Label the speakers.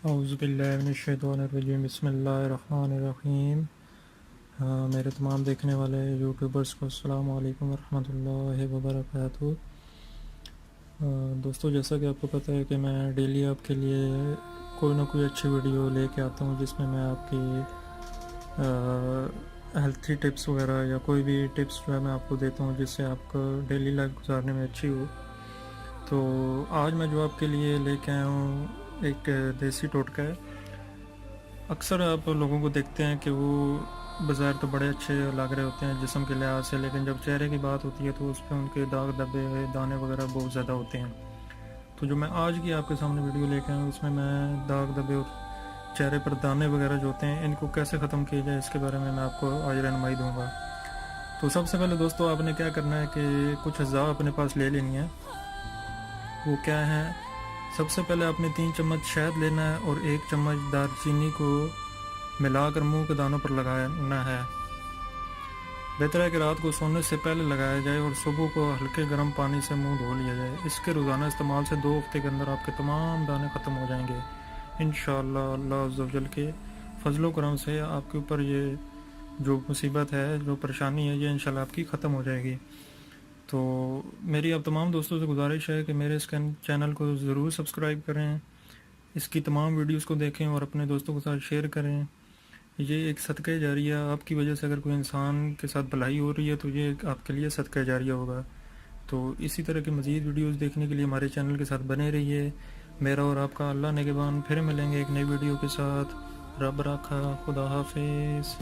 Speaker 1: اعوذ باللہ من الشیطان الرجیم، بسم اللہ الرحمن الرحیم۔ میرے تمام دیکھنے والے یوٹیوبرز کو السلام علیکم ورحمۃ اللہ وبرکاتہ۔ دوستو، جیسا کہ آپ کو پتہ ہے کہ میں ڈیلی آپ کے لیے کوئی نہ کوئی اچھی ویڈیو لے کے آتا ہوں، جس میں میں آپ کی ہیلتھی ٹپس وغیرہ یا کوئی بھی ٹپس جو ہے میں آپ کو دیتا ہوں، جس سے آپ کو ڈیلی لائف گزارنے میں اچھی ہو۔ تو آج میں جو آپ کے لیے لے کے آیا ہوں ایک دیسی ٹوٹکا ہے۔ اکثر آپ لوگوں کو دیکھتے ہیں کہ وہ بظاہر تو بڑے اچھے لگ رہے ہوتے ہیں جسم کے لحاظ سے، لیکن جب چہرے کی بات ہوتی ہے تو اس پہ ان کے داغ دھبے دانے وغیرہ بہت زیادہ ہوتے ہیں۔ تو جو میں آج کی آپ کے سامنے ویڈیو لے کے آیا ہوں، اس میں داغ دھبے اور چہرے پر دانے وغیرہ جو ہوتے ہیں، ان کو کیسے ختم کیا جائے، اس کے بارے میں آپ کو آج رہنمائی دوں گا۔ تو سب سے پہلے دوستو، آپ نے کیا کرنا ہے کہ کچھ اجزاء اپنے پاس لے لینی ہے۔ وہ کیا ہے؟ سب سے پہلے آپ نے 3 چمچ شہد لینا ہے اور 1 چمچ دار چینی کو ملا کر منہ کے دانوں پر لگانا ہے۔ بہتر ہے کہ رات کو سونے سے پہلے لگایا جائے اور صبح کو ہلکے گرم پانی سے منہ دھو لیا جائے۔ اس کے روزانہ استعمال سے 2 ہفتے کے اندر آپ کے تمام دانے ختم ہو جائیں گے انشاءاللہ۔ اللہ عز و جل کے فضل و کرم سے آپ کے اوپر یہ جو مصیبت ہے، جو پریشانی ہے، یہ انشاءاللہ آپ کی ختم ہو جائے گی۔ تو میری اب تمام دوستوں سے گزارش ہے کہ میرے اس چینل کو ضرور سبسکرائب کریں، اس کی تمام ویڈیوز کو دیکھیں اور اپنے دوستوں کے ساتھ شیئر کریں۔ یہ ایک صدقہ جاریہ، آپ کی وجہ سے اگر کوئی انسان کے ساتھ بھلائی ہو رہی ہے تو یہ آپ کے لیے صدقہ جاریہ ہوگا۔ تو اسی طرح کی مزید ویڈیوز دیکھنے کے لیے ہمارے چینل کے ساتھ بنے رہیے۔ میرا اور آپ کا اللہ نگہبان، پھر ملیں گے ایک نئی ویڈیو کے ساتھ۔ رب راکھا، خدا حافظ۔